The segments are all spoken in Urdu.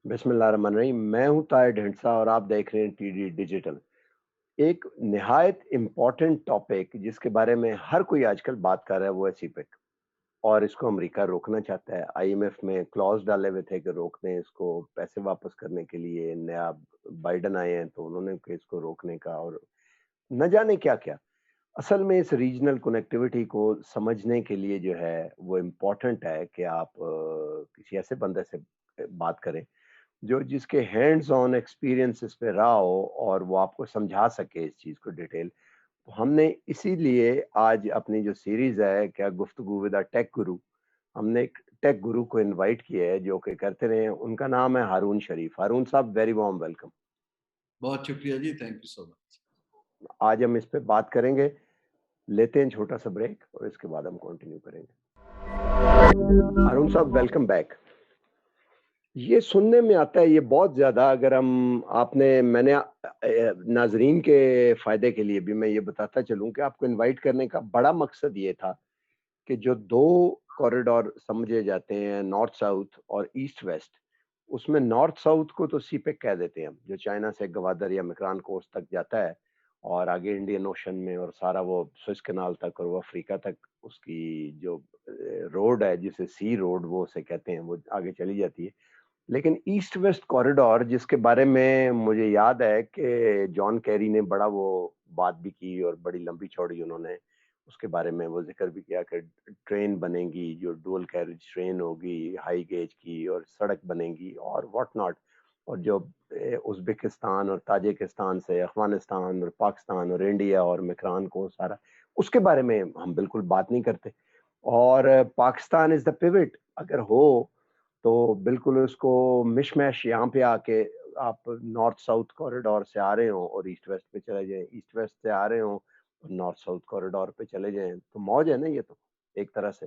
بسم اللہ الرحمن الرحیم. میں ہوں طاہر ڈھنڈسا اور آپ دیکھ رہے ہیں ٹی ڈی ڈیجیٹل. ایک نہایت امپورٹنٹ ٹاپک جس کے بارے میں ہر کوئی آج کل بات کر رہا ہے وہ ہے سی پیک. اور اس کو امریکہ روکنا چاہتا ہے. آئی ایم ایف میں کلوز ڈالے ہوئے تھے کہ روک دیں اس کو پیسے واپس کرنے کے لیے. نیا بائیڈن آئے ہیں تو انہوں نے کہ اس کو روکنے کا اور نہ جانے کیا کیا. اصل میں اس ریجنل کنیکٹیوٹی کو سمجھنے کے لیے جو ہے وہ امپورٹنٹ ہے کہ آپ کسی ایسے بندے سے بات کریں جو جس کے ہینڈز آن ایکسپیرینس اس پہ رہا ہو اور وہ آپ کو سمجھا سکے اس چیز کو ڈیٹیل. تو ہم نے اسی لیے آج اپنی جو سیریز ہے کیا گفتگو ود ٹیک گرو، ہم نے ایک ٹیک گرو کو انوائٹ کیا ہے جو کہ کرتے رہے ہیں. ان کا نام ہے ہارون شریف. ہارون صاحب ویری وارم ویلکم. بہت شکریہ جی، تھینک یو سو مچ. آج ہم اس پہ بات کریں گے. لیتے ہیں چھوٹا سا بریک اور اس کے بعد ہم کنٹینیو کریں گے. ہارون صاحب ویلکم بیک. یہ سننے میں آتا ہے یہ بہت زیادہ، اگر میں نے ناظرین کے فائدے کے لیے بھی میں یہ بتاتا چلوں کہ آپ کو انوائٹ کرنے کا بڑا مقصد یہ تھا کہ جو دو کوریڈور سمجھے جاتے ہیں نارتھ ساؤتھ اور ایسٹ ویسٹ، اس میں نارتھ ساؤتھ کو تو سی پیک کہہ دیتے ہیں ہم، جو چائنا سے گوادر یا مکران کوسٹ تک جاتا ہے اور آگے انڈین اوشن میں اور سارا وہ سوئس کنال تک اور وہ افریقہ تک اس کی جو روڈ ہے جسے سی روڈ وہ اسے کہتے ہیں وہ آگے چلی جاتی ہے. لیکن ایسٹ ویسٹ کوریڈور جس کے بارے میں مجھے یاد ہے کہ جان کیری نے بڑا وہ بات بھی کی اور بڑی لمبی چوڑی انہوں نے اس کے بارے میں وہ ذکر بھی کیا کہ ٹرین بنے گی جو ڈول کیریج ٹرین ہوگی ہائی گیج کی اور سڑک بنے گی اور واٹ ناٹ. اور جو ازبکستان اور تاجکستان سے افغانستان اور پاکستان اور انڈیا اور مکران کو سارا اس کے بارے میں ہم بالکل بات نہیں کرتے. اور پاکستان از دا پیوٹ اگر ہو تو بالکل اس کو مش میش یہاں پہ آ کے آپ نارتھ ساؤتھ کوریڈور سے آ رہے ہوں اور ایسٹ ویسٹ پہ چلے جائیں، ایسٹ ویسٹ سے آ رہے ہوں اور نارتھ ساؤتھ کوریڈور پہ چلے جائیں تو موج ہے نا یہ تو ایک طرح سے.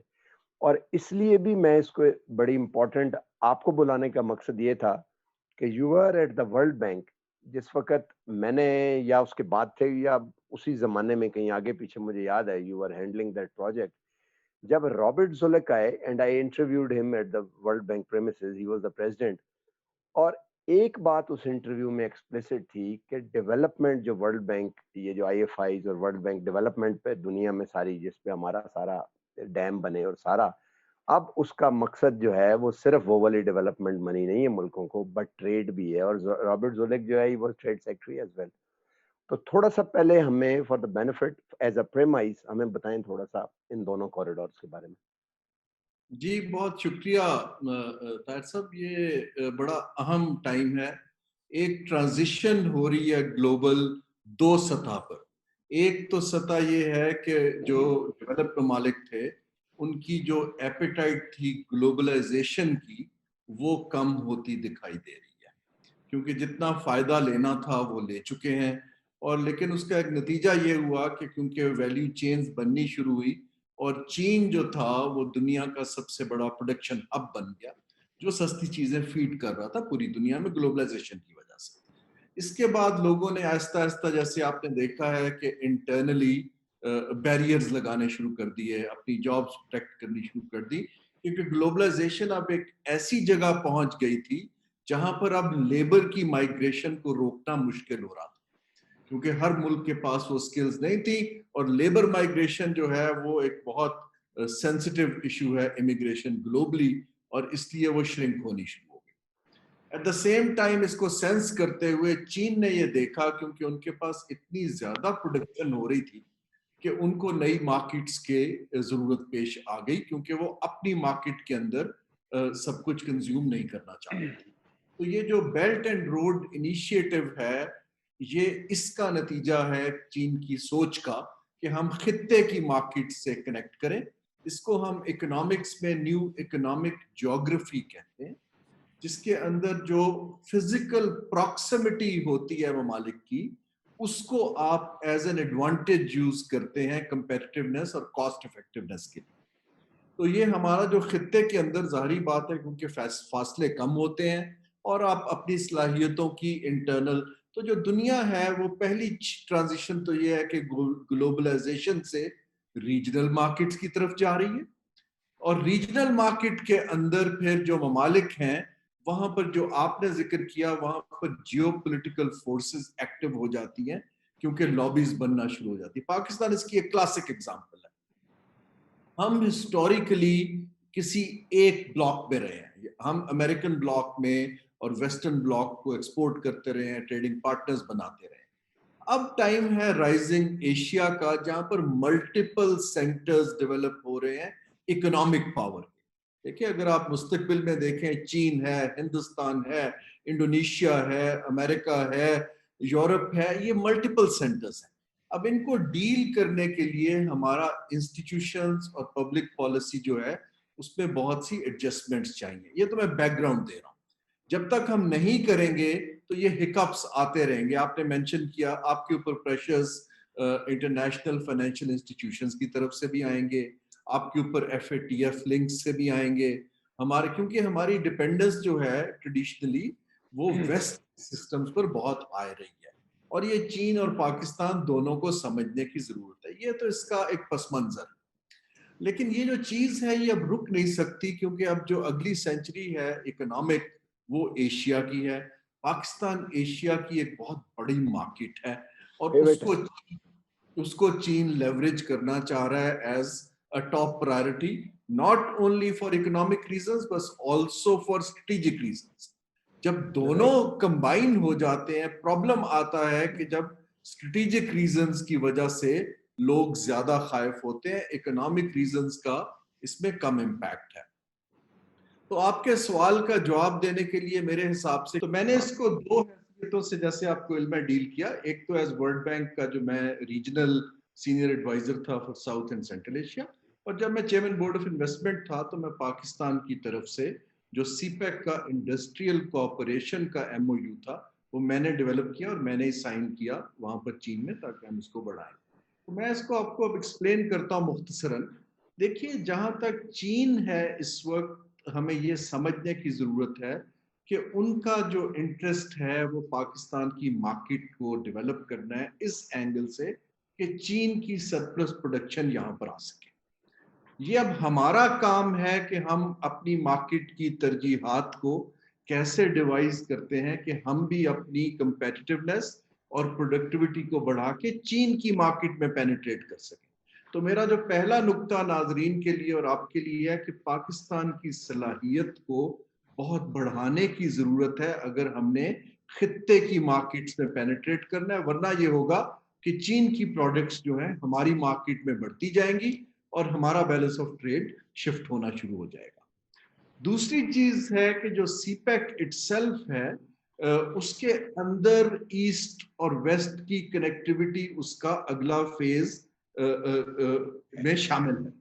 اور اس لیے بھی میں اس کو بڑی امپورٹنٹ آپ کو بلانے کا مقصد یہ تھا کہ you are at the World Bank. جس وقت میں نے یا اس کے بعد تھے یا اسی زمانے میں کہیں آگے پیچھے مجھے یاد ہے you are handling that project جب رابرٹ زولیک آئے اینڈ آئی انٹرویوڈ ہم at the World Bank premises, he was the president. اور ایک بات اس انٹرویو میں ایکسپلیسٹ تھی کہ ڈیولپمنٹ جو ورلڈ بینک یہ جو آئی ایف آئیز اور ورلڈ بینک ڈیولپمنٹ پہ دنیا میں ساری جس پہ ہمارا سارا ڈیم بنے اور سارا اب اس کا مقصد جو ہے وہ صرف وہ والی ڈیولپمنٹ منی نہیں ہے ملکوں کو بٹ ٹریڈ بھی ہے. اور رابرٹ زولیک جو ہے he was trade secretary as well. تو تھوڑا سا پہلے ہمیں for the benefit as a premise ہمیں بتائیں تھوڑا سا ان دونوں کوریڈورس کے بارے میں. جی بہت شکریہ طاہر صاحب. یہ بڑا اہم ٹائم ہے. ایک ٹرانزیشن ہو رہی ہے گلوبل دو سطح پر. ایک تو سطح یہ ہے کہ جو ڈیولپڈ ممالک تھے ان کی جو ایپیٹائٹ تھی گلوبلائزیشن کی وہ کم ہوتی دکھائی دے رہی ہے، کیونکہ جتنا فائدہ لینا تھا وہ لے چکے ہیں. اور لیکن اس کا ایک نتیجہ یہ ہوا کہ کیونکہ ویلیو چینز بننی شروع ہوئی اور چین جو تھا وہ دنیا کا سب سے بڑا پروڈکشن ہب بن گیا جو سستی چیزیں فیڈ کر رہا تھا پوری دنیا میں گلوبلائزیشن کی وجہ سے. اس کے بعد لوگوں نے آہستہ آہستہ جیسے آپ نے دیکھا ہے کہ انٹرنلی بیریئرز لگانے شروع کر دیے، اپنی جابز پروٹیکٹ کرنی شروع کر دی، کیونکہ گلوبلائزیشن اب ایک ایسی جگہ پہنچ گئی تھی جہاں پر اب لیبر کی مائگریشن کو روکنا مشکل ہو رہا تھا، کیونکہ ہر ملک کے پاس وہ سکلز نہیں تھی. اور لیبر مائگریشن جو ہے وہ ایک بہت سینسٹیو ایشو ہے امیگریشن گلوبلی، اور اس لیے وہ شرنک ہونی شروع ہو گئی. ایٹ دا سیم ٹائم اس کو سینس کرتے ہوئے چین نے یہ دیکھا، کیونکہ ان کے پاس اتنی زیادہ پروڈکشن ہو رہی تھی کہ ان کو نئی مارکیٹس کے ضرورت پیش آ گئی، کیونکہ وہ اپنی مارکیٹ کے اندر سب کچھ کنزیوم نہیں کرنا چاہتے تھے. تو یہ جو بیلٹ اینڈ روڈ انیشیٹو ہے یہ اس کا نتیجہ ہے چین کی سوچ کا کہ ہم خطے کی مارکیٹ سے کنیکٹ کریں. اس کو ہم اکنامکس میں نیو اکنامک جیوگرافی کہتے ہیں، جس کے اندر جو فزیکل پراکسیمٹی ہوتی ہے ممالک کی اس کو آپ ایز این ایڈوانٹیج یوز کرتے ہیں کمپیٹیونیس اور کاسٹ افیکٹونیس کے لیے. تو یہ ہمارا جو خطے کے اندر ظاہری بات ہے کیونکہ فاصلے کم ہوتے ہیں اور آپ اپنی صلاحیتوں کی انٹرنل، تو جو دنیا ہے وہ پہلی ٹرانزیشن تو یہ ہے کہ گلوبلائزیشن سے ریجنل مارکیٹس کی طرف جا رہی ہے. اور ریجنل مارکیٹ کے اندر پھر جو ممالک ہیں وہاں پر جو آپ نے ذکر کیا وہاں پر جیو پولیٹیکل فورسز ایکٹیو ہو جاتی ہیں کیونکہ لابیز بننا شروع ہو جاتی ہے. پاکستان اس کی ایک کلاسک ایگزامپل ہے. ہم ہسٹوریکلی کسی ایک بلاک میں رہے ہیں, ہم امریکن بلاک میں اور ویسٹرن بلاک کو ایکسپورٹ کرتے رہے ہیں, ٹریڈنگ پارٹنرز بناتے رہے ہیں. اب ٹائم ہے رائزنگ ایشیا کا, جہاں پر ملٹیپل سینٹرز ڈیولپ ہو رہے ہیں اکنامک پاور کے. دیکھیں اگر آپ مستقبل میں دیکھیں, چین ہے, ہندوستان ہے, انڈونیشیا ہے, امریکہ ہے, یورپ ہے, یہ ملٹیپل سینٹرز ہیں. اب ان کو ڈیل کرنے کے لیے ہمارا انسٹیٹیوشنز اور پبلک پالیسی جو ہے اس میں بہت سی ایڈجسٹمنٹس چاہیے. یہ تو میں بیک گراؤنڈ دے رہا ہوں. جب تک ہم نہیں کریں گے تو یہ ہکپس آتے رہیں گے. آپ نے مینشن کیا آپ کے اوپر پریشرز انٹرنیشنل فائنینشیل انسٹیٹیوشنز کی طرف سے بھی آئیں گے, آپ کے اوپر FATF لنکس سے بھی آئیں گے ہمارے, کیونکہ ہماری ڈپینڈنس جو ہے ٹریڈیشنلی وہ ویسٹ سسٹمز پر بہت آ رہی ہے, اور یہ چین اور پاکستان دونوں کو سمجھنے کی ضرورت ہے. یہ تو اس کا ایک پس منظر. لیکن یہ جو چیز ہے یہ اب رک نہیں سکتی, کیونکہ اب جو اگلی سینچری ہے اکنامک وہ ایشیا کی ہے. پاکستان ایشیا کی ایک بہت بڑی مارکیٹ ہے, اور اس کو چین لیوریج کرنا چاہ رہا ہے as a top priority, not only for economic reasons but also for strategic reasons. جب دونوں کمبائن ہو جاتے ہیں, پرابلم آتا ہے کہ جب اسٹریٹجک ریزنز کی وجہ سے لوگ زیادہ خائف ہوتے ہیں, اکنامک ریزنز کا اس میں کم امپیکٹ ہے. تو آپ کے سوال کا جواب دینے کے لیے میرے حساب سے تو میں نے اس کو دو حیثیتوں سے, جیسے آپ کو علم ہے, ڈیل کیا. ایک تو ایز ورلڈ بینک کا جو میں ریجنل سینئر ایڈوائزر تھا for south and central Asia, اور جب میں چیئرمین بورڈ آف انویسٹمنٹ تھا تو میں پاکستان کی طرف سے جو سی پیک کا انڈسٹریل کوآپریشن کا MOU تھا وہ میں نے ڈیولپ کیا اور میں نے سائن کیا وہاں پر چین میں, تاکہ ہم اس کو بڑھائیں. تو میں اس کو آپ کو اب ایکسپلین کرتا ہوں مختصراً. دیکھیے جہاں تک چین ہے اس وقت ہمیں یہ سمجھنے کی ضرورت ہے کہ ان کا جو انٹرسٹ ہے وہ پاکستان کی مارکیٹ کو ڈیولپ کرنا ہے اس اینگل سے کہ چین کی سرپلس پروڈکشن یہاں پر آ سکے. یہ اب ہمارا کام ہے کہ ہم اپنی مارکیٹ کی ترجیحات کو کیسے ڈیوائز کرتے ہیں کہ ہم بھی اپنی کمپیٹیٹیونیس اور پروڈکٹیوٹی کو بڑھا کے چین کی مارکیٹ میں پینیٹریٹ کر سکیں. تو میرا جو پہلا نقطہ ناظرین کے لیے اور آپ کے لیے ہے کہ پاکستان کی صلاحیت کو بہت بڑھانے کی ضرورت ہے اگر ہم نے خطے کی مارکیٹس میں پینیٹریٹ کرنا ہے, ورنہ یہ ہوگا کہ چین کی پروڈکٹس جو ہیں ہماری مارکیٹ میں بڑھتی جائیں گی اور ہمارا بیلنس آف ٹریڈ شفٹ ہونا شروع ہو جائے گا. دوسری چیز ہے کہ جو سی پیک اٹ سیلف ہے اس کے اندر ایسٹ اور ویسٹ کی کنیکٹیوٹی اس کا اگلا فیز میں شامل ہے,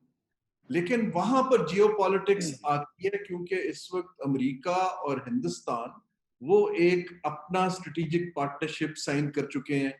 لیکن وہاں پر جیو پالیٹکس آتی ہے کیونکہ اس وقت امریکہ اور ہندوستان وہ ایک اپنا اسٹریٹجک پارٹنرشپ سائن کر چکے ہیں.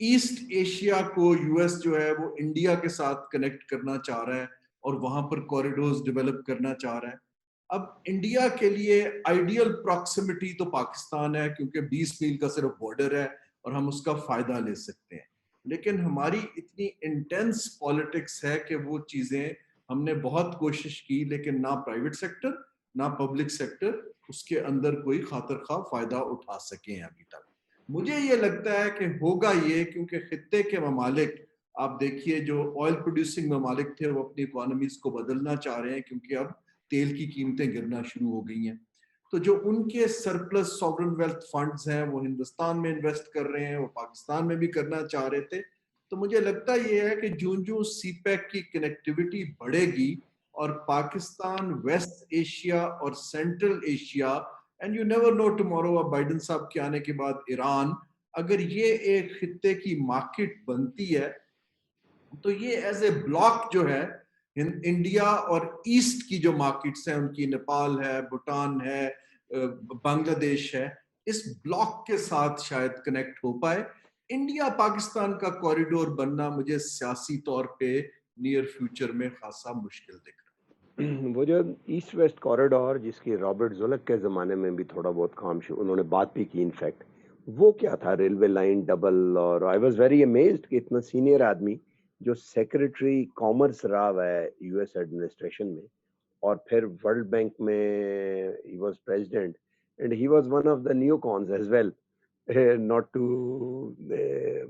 ایسٹ ایشیا کو US جو ہے وہ انڈیا کے ساتھ کنیکٹ کرنا چاہ رہا ہے اور وہاں پر کوریڈورز ڈیولپ کرنا چاہ رہا ہے. اب انڈیا کے لیے آئیڈیل پراکسیمٹی تو پاکستان ہے کیونکہ 20 میل کا صرف بارڈر ہے اور ہم اس کا فائدہ لے سکتے ہیں, لیکن ہماری اتنی انٹینس پالیٹکس ہے کہ وہ چیزیں ہم نے بہت کوشش کی لیکن نہ پرائیویٹ سیکٹر نہ پبلک سیکٹر اس کے اندر کوئی خاطر خواہ فائدہ اٹھا سکیں ابھی تک. مجھے یہ لگتا ہے کہ ہوگا یہ, کیونکہ خطے کے ممالک آپ دیکھیے جو آئل پروڈیوسنگ ممالک تھے وہ اپنی اکانومیز کو بدلنا چاہ رہے ہیں کیونکہ اب تیل کی قیمتیں گرنا شروع ہو گئی ہیں. تو جو ان کے سرپلس سوورن ویلتھ فنڈز ہیں وہ ہندوستان میں انویسٹ کر رہے ہیں, وہ پاکستان میں بھی کرنا چاہ رہے تھے. تو مجھے لگتا یہ ہے کہ جوں سی پیک کی کنیکٹیوٹی بڑھے گی اور پاکستان ویسٹ ایشیا اور Central Asia and you never know tomorrow, اب بائیڈن صاحب کے آنے کے بعد ایران, اگر یہ ایک خطے کی مارکیٹ بنتی ہے تو یہ ایز اے بلاک جو ہے انڈیا اور ایسٹ کی جو مارکیٹس ہیں ان کی نیپال ہے, بھوٹان ہے, بنگلہ دیش ہے, اس بلاک کے ساتھ شاید کنیکٹ ہو پائے. انڈیا پاکستان کا کوریڈور بننا مجھے سیاسی طور پہ نیئر فیوچر میں خاصا مشکل دکھ رہا ہے. وہ جو ایسٹ ویسٹ کوریڈور جس کی رابرٹ زولک کے زمانے میں بھی تھوڑا بہت کام انہوں نے بات بھی کی, انفیکٹ وہ کیا تھا, ریلوے لائن ڈبل, اور آئی واز ویری امیزڈ کہ اتنا سینئر آدمی جو سیکرٹری کامرس رہا ہوا ہے US ایڈمنسٹریشن میں اور پھر ورلڈ بینک میں he was president, and he was one of the neocons as well. Not to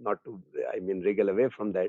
not to I mean wriggle away from that.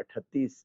38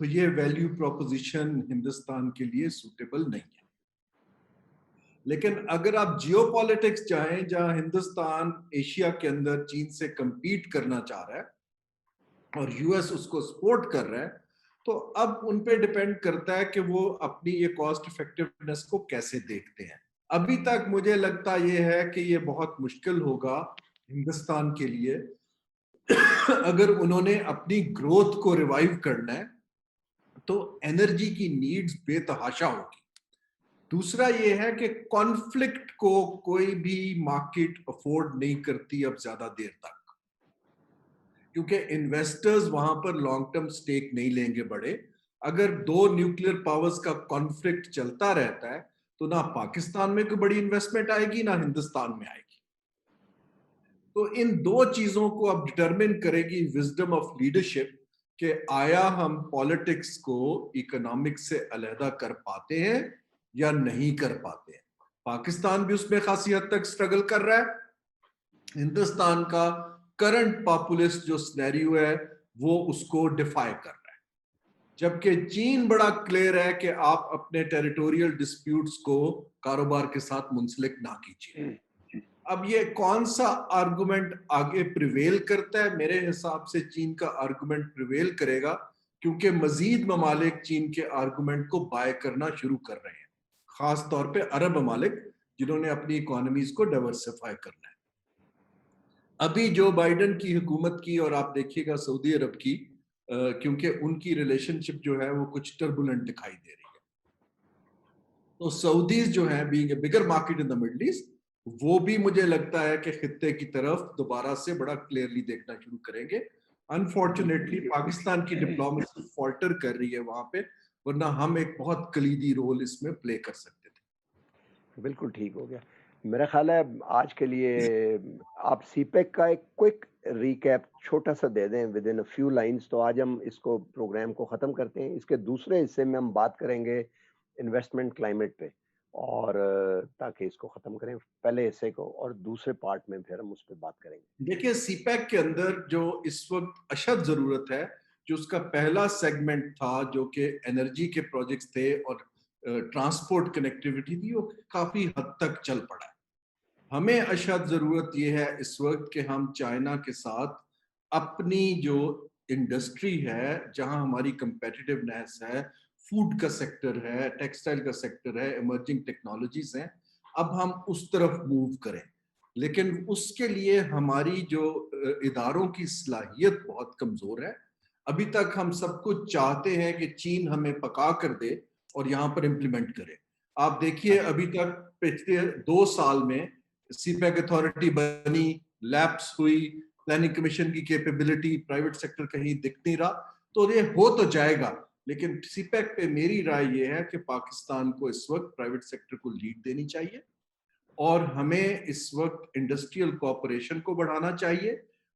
تو یہ ویلیو پروپوزیشن ہندوستان کے لیے سوٹیبل نہیں ہے. لیکن اگر آپ جیو پالیٹکس جائیں جہاں ہندوستان ایشیا کے اندر چین سے کمپیٹ کرنا چاہ رہا ہے اور یو ایس اس کو سپورٹ کر رہا ہے, تو اب ان پہ ڈیپینڈ کرتا ہے کہ وہ اپنی یہ کاسٹ افیکٹونیس کو کیسے دیکھتے ہیں. ابھی تک مجھے لگتا یہ ہے کہ یہ بہت مشکل ہوگا ہندوستان کے لیے اگر انہوں نے اپنی گروتھ کو ریوائیو کرنا ہے تو انرجی کی نیڈز بے تحاشا ہوگی. دوسرا یہ ہے کہ کانفلکٹ کو کوئی بھی مارکیٹ افورڈ نہیں کرتی اب زیادہ دیر تک, کیونکہ انویسٹرز وہاں پر لانگ ٹرم سٹیک نہیں لیں گے بڑے. اگر دو نیوکلیر پاورز کا کانفلکٹ چلتا رہتا ہے تو نہ پاکستان میں کوئی بڑی انویسٹمنٹ آئے گی نہ ہندوستان میں آئے گی. تو ان دو چیزوں کو اب ڈٹرمن کرے گی وزڈم آف لیڈرشپ کہ آیا ہم پالیٹکس کو اکنامکس سے علیحدہ کر پاتے ہیں یا نہیں کر پاتے ہیں. پاکستان بھی اس میں خاصی حد تک سٹرگل کر رہا ہے. ہندوستان کا کرنٹ پاپولسٹ جو سنیریو ہے وہ اس کو ڈیفائی کر رہا ہے, جبکہ چین بڑا کلیئر ہے کہ آپ اپنے ٹیریٹوریل ڈسپیوٹس کو کاروبار کے ساتھ منسلک نہ کیجیے. اب یہ کون سا آرگومنٹ آگے پریویل کرتا ہے؟ میرے حساب سے چین کا آرگومنٹ پریویل کرے گا, کیونکہ مزید ممالک چین کے آرگومنٹ کو بائے کرنا شروع کر رہے ہیں, خاص طور پہ عرب ممالک جنہوں نے اپنی اکانومیز کو ڈائیورسفائی کرنا ہے. ابھی جو بائیڈن کی حکومت کی اور آپ دیکھیے گا سعودی عرب کی, کیونکہ ان کی ریلیشن شپ جو ہے وہ کچھ ٹربولنٹ دکھائی دے رہی ہے. تو سعودیز جو ہیں being a bigger market in the Middle East, وہ بھی مجھے لگتا ہے کہ خطے کی طرف دوبارہ سے بڑا کلیئرلی دیکھنا شروع کریں گے. انفارچونیٹلی پاکستان کی ڈپلومیسی فالٹر کر رہی ہے وہاں پہ, ورنہ ہم ایک بہت کلیدی رول اس میں پلے کر سکتے تھے. بالکل ٹھیک ہو گیا. میرا خیال ہے آج کے لیے آپ سی پیک کا ایک کوئک ریکیپ چھوٹا سا دے دیں with in a few lines, تو آج ہم اس کو پروگرام کو ختم کرتے ہیں. اس کے دوسرے حصے میں ہم بات کریں گے انویسٹمنٹ کلائمیٹ پہ, اور تاکہ اس کو ختم کریں پہلے حصے کو, اور دوسرے پارٹ میں پھر ہم اس پہ بات کریں گے. دیکھیے سی پیک کے اندر جو اس وقت اشد ضرورت ہے, جو اس کا پہلا سیگمنٹ تھا جو کہ انرجی کے پروجیکٹس تھے اور ٹرانسپورٹ کنیکٹیوٹی تھی, وہ کافی حد تک چل پڑا ہے. ہمیں اشد ضرورت یہ ہے اس وقت کہ ہم چائنا کے ساتھ اپنی جو انڈسٹری ہے, جہاں ہماری کمپیٹیٹیونیس ہے, فوڈ کا سیکٹر ہے, ٹیکسٹائل کا سیکٹر ہے, ایمرجنگ ٹیکنالوجیز ہیں, اب ہم اس طرف موو کریں. لیکن اس کے لیے ہماری جو اداروں کی صلاحیت بہت کمزور ہے. ابھی تک ہم سب کچھ چاہتے ہیں کہ چین ہمیں پکا کر دے اور یہاں پر امپلیمنٹ کرے. آپ دیکھیے ابھی تک پچھلے 2 سال میں سی پیک اتھارٹی بنی, لیپس ہوئی, پلاننگ کمیشن کی کیپیبلٹی پرائیویٹ سیکٹر کہیں دکھ نہیں رہا. تو یہ ہو تو جائے گا, لیکن سی پیک پہ میری رائے یہ ہے کہ پاکستان کو اس وقت پرائیویٹ سیکٹر کو لیڈ دینی چاہیے, اور ہمیں اس وقت انڈسٹریل کوآپریشن کو بڑھانا چاہیے,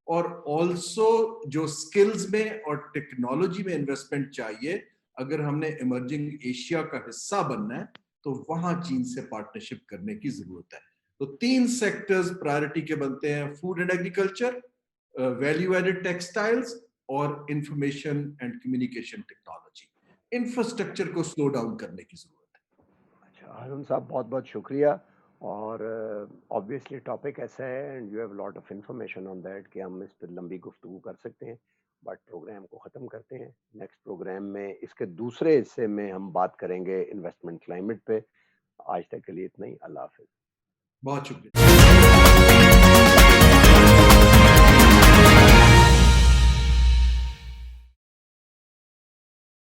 اور آلسو جو سکلز میں اور ٹیکنالوجی میں انویسٹمنٹ چاہیے. اگر ہم نے ایمرجنگ ایشیا کا حصہ بننا ہے تو وہاں چین سے پارٹنرشپ کرنے کی ضرورت ہے. تو 3 سیکٹرز پرائرٹی کے بنتے ہیں: food and agriculture, value added textiles, اور information and communication technology. Infrastructure کو سلو ڈاؤن کرنے کی ضرورت ہے. اچھا ہارون صاحب, بہت بہت شکریہ. اور obviously ٹاپک ایسا ہے and you have lot of information on that کہ ہم اس پہ لمبی گفتگو کر سکتے ہیں, بٹ پروگرام کو ختم کرتے ہیں. نیکسٹ پروگرام میں اس کے دوسرے حصے میں ہم بات کریں گے انویسٹمنٹ کلائمیٹ پہ. آج تک کے لیے اتنا ہی. اللہ حافظ. بہت شکریہ.